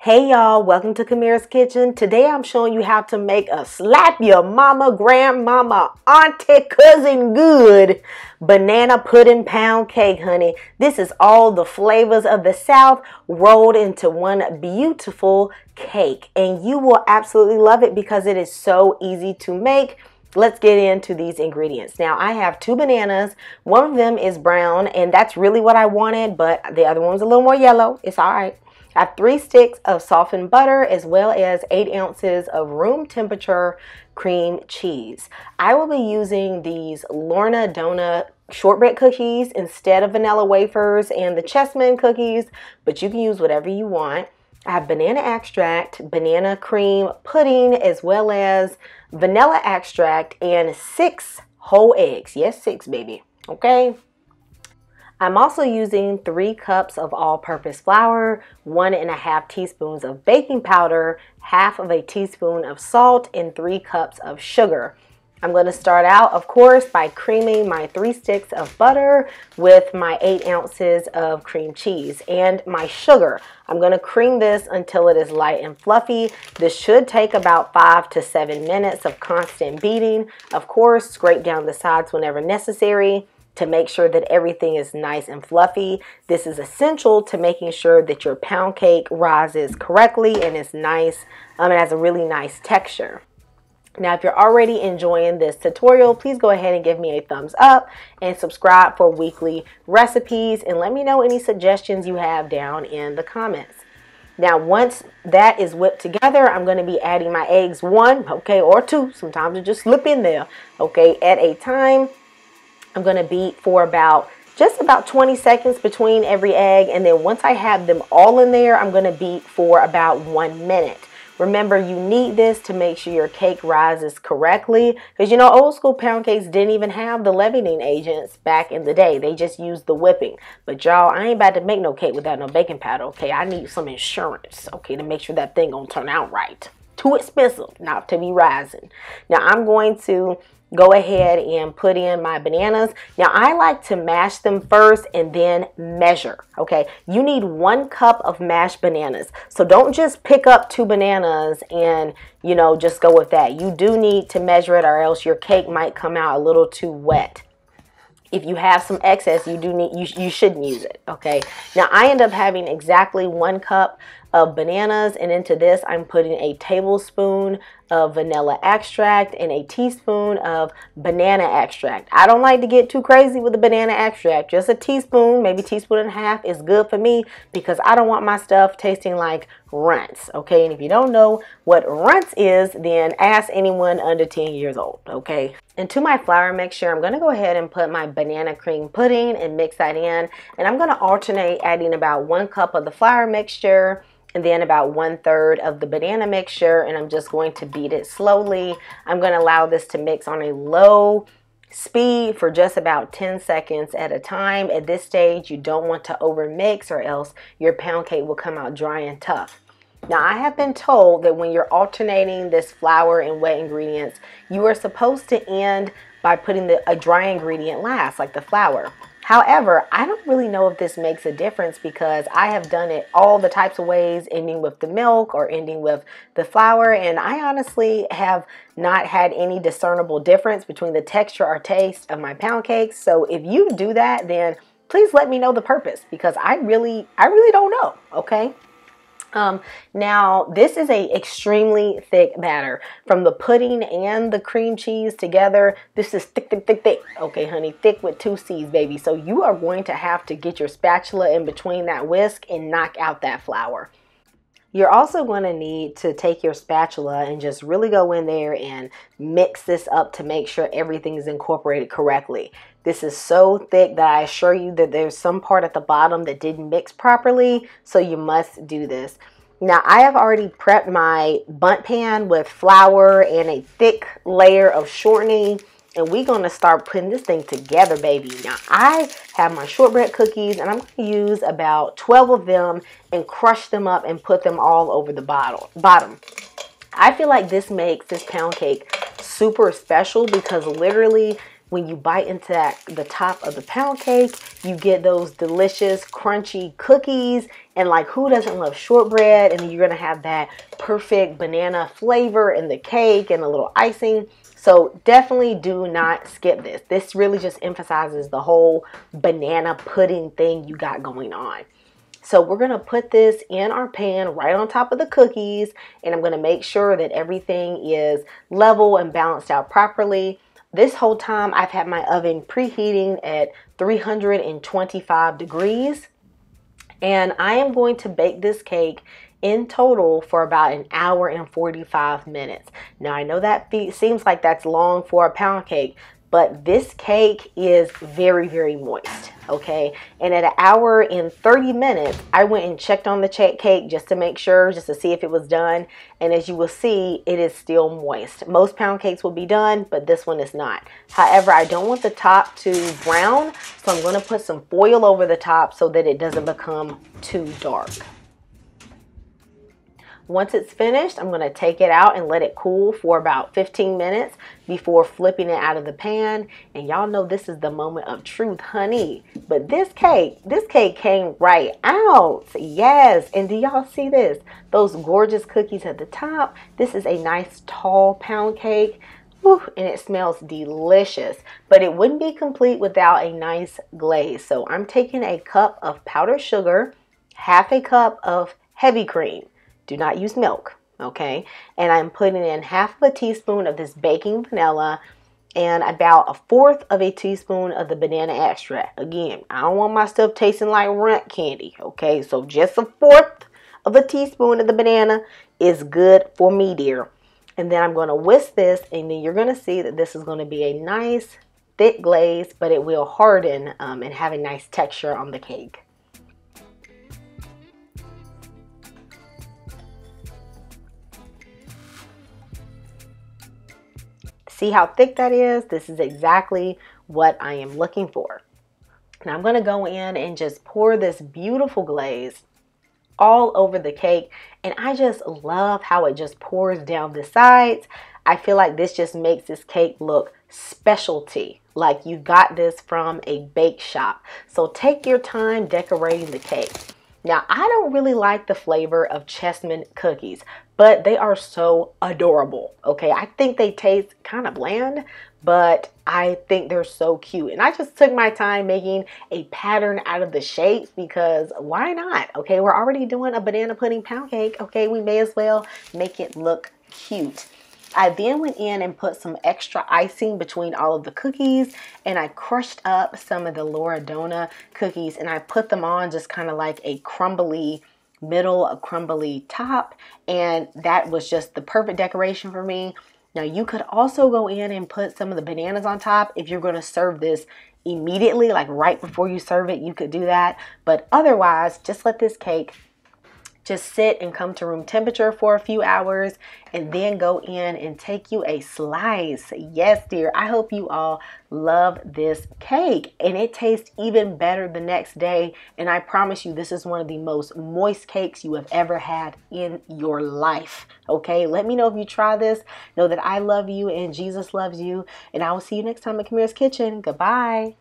Hey y'all, welcome to Camira's Kitchen. Today I'm showing you how to make a slap your mama, grandmama, auntie, cousin good banana pudding pound cake, honey. This is all the flavors of the South rolled into one beautiful cake, and you will absolutely love it because it is so easy to make. Let's get into these ingredients. Now, I have 2 bananas. One of them is brown, and that's really what I wanted, but the other one's a little more yellow. It's all right. I have 3 sticks of softened butter as well as 8 ounces of room temperature cream cheese. I will be using these Lorna Donut shortbread cookies instead of vanilla wafers and the Chessman cookies, but you can use whatever you want. I have banana extract, banana cream pudding, as well as vanilla extract and 6 whole eggs. Yes, 6, baby. Okay. I'm also using 3 cups of all-purpose flour, 1½ teaspoons of baking powder, ½ of a teaspoon of salt, and 3 cups of sugar. I'm going to start out, of course, by creaming my 3 sticks of butter with my 8 ounces of cream cheese and my sugar. I'm going to cream this until it is light and fluffy. This should take about 5 to 7 minutes of constant beating. Of course, scrape down the sides whenever necessary to make sure that everything is nice and fluffy. This is essential to making sure that your pound cake rises correctly and is nice. It has a really nice texture. Now, if you're already enjoying this tutorial, please go ahead and give me a thumbs up and subscribe for weekly recipes, and let me know any suggestions you have down in the comments. Now, once that is whipped together, I'm going to be adding my eggs, 1, okay, or 2. Sometimes it just slip in there, okay, at a time. I'm going to beat for just about 20 seconds between every egg, and then once I have them all in there, I'm going to beat for about 1 minute. Remember, you need this to make sure your cake rises correctly, because you know, old school pound cakes didn't even have the leavening agents back in the day. They just used the whipping. But y'all, I ain't about to make no cake without no baking powder, okay? I need some insurance, okay, to make sure that thing gonna turn out right. Too expensive not to be rising. Now, I'm going to go ahead and put in my bananas. Now, I like to mash them first and then measure, okay? You need 1 cup of mashed bananas. So don't just pick up 2 bananas and, you know, just go with that. You do need to measure it, or else your cake might come out a little too wet. If you have some excess, you shouldn't use it, okay? Now, I end up having exactly 1 cup of bananas, and into this I'm putting a tablespoon of vanilla extract and a teaspoon of banana extract. I don't like to get too crazy with the banana extract. Just a teaspoon, maybe teaspoon and a half is good for me, because I don't want my stuff tasting like runts, okay? And if you don't know what runts is, then ask anyone under 10 years old, okay? Into my flour mixture, I'm going to go ahead and put my banana cream pudding and mix that in, and I'm going to alternate adding about 1 cup of the flour mixture and then about 1/3 of the banana mixture, and I'm just going to beat it slowly. I'm going to allow this to mix on a low speed for just about 10 seconds at a time. At this stage, you don't want to overmix, or else your pound cake will come out dry and tough. Now, I have been told that when you're alternating this flour and wet ingredients, you are supposed to end by putting a dry ingredient last, like the flour. However, I don't really know if this makes a difference, because I have done it all the types of ways, ending with the milk or ending with the flour, and I honestly have not had any discernible difference between the texture or taste of my pound cakes. So if you do that, then please let me know the purpose, because I really don't know, okay? Now, this is a extremely thick batter. From the pudding and the cream cheese together, this is thick, thick, thick, thick. Okay, honey, thick with 2 C's, baby. So you are going to have to get your spatula in between that whisk and knock out that flour. You're also going to need to take your spatula and just really go in there and mix this up to make sure everything is incorporated correctly. This is so thick that I assure you that there's some part at the bottom that didn't mix properly, so you must do this. Now, I have already prepped my bundt pan with flour and a thick layer of shortening, and we're going to start putting this thing together, baby. Now, I have my shortbread cookies, and I'm going to use about 12 of them and crush them up and put them all over the bottom. I feel like this makes this pound cake super special, because literally when you bite into the top of the pound cake, you get those delicious crunchy cookies. And like, who doesn't love shortbread? And then you're gonna have that perfect banana flavor in the cake and a little icing. So definitely do not skip this. This really just emphasizes the whole banana pudding thing you got going on. So we're going to put this in our pan right on top of the cookies, and I'm going to make sure that everything is level and balanced out properly. This whole time I've had my oven preheating at 325 degrees, and I am going to bake this cake in total for about an hour and 45 minutes. Now I know that seems like that's long for a pound cake, but this cake is very, very moist, okay? And at an hour and 30 minutes, I went and checked on the cake just to make sure, just to see if it was done. And as you will see, it is still moist. Most pound cakes will be done, but this one is not. However, I don't want the top to brown, so I'm gonna put some foil over the top so that it doesn't become too dark. Once it's finished, I'm going to take it out and let it cool for about 15 minutes before flipping it out of the pan. And y'all know this is the moment of truth, honey. But this cake came right out. Yes. And do y'all see this? Those gorgeous cookies at the top. This is a nice tall pound cake. Whew, and it smells delicious. But it wouldn't be complete without a nice glaze. So I'm taking a cup of powdered sugar, half a cup of heavy cream. Do not use milk, okay? And I'm putting in half of a teaspoon of this baking vanilla and about 1/4 of a teaspoon of the banana extract. Again, I don't want my stuff tasting like runt candy, okay? So just 1/4 of a teaspoon of the banana is good for me, dear. And then I'm going to whisk this, and then you're going to see that this is going to be a nice thick glaze, but it will harden and have a nice texture on the cake. See how thick that is? This is exactly what I am looking for. Now I'm going to go in and just pour this beautiful glaze all over the cake. And I just love how it just pours down the sides. I feel like this just makes this cake look specialty, like you got this from a bake shop. So take your time decorating the cake. Now, I don't really like the flavor of chestnut cookies, but they are so adorable, okay? I think they taste kind of bland, but I think they're so cute. And I just took my time making a pattern out of the shapes because why not? Okay, we're already doing a banana pudding pound cake, okay? We may as well make it look cute. I then went in and put some extra icing between all of the cookies, and I crushed up some of the Loredana cookies and I put them on just kind of like a crumbly middle, a crumbly top, and that was just the perfect decoration for me. Now you could also go in and put some of the bananas on top if you're going to serve this immediately, like right before you serve it, you could do that. But otherwise, just let this cake just sit and come to room temperature for a few hours and then go in and take you a slice. Yes, dear. I hope you all love this cake and it tastes even better the next day. And I promise you, this is one of the most moist cakes you have ever had in your life. Okay, let me know if you try this. Know that I love you and Jesus loves you. And I will see you next time at Camira's Kitchen. Goodbye.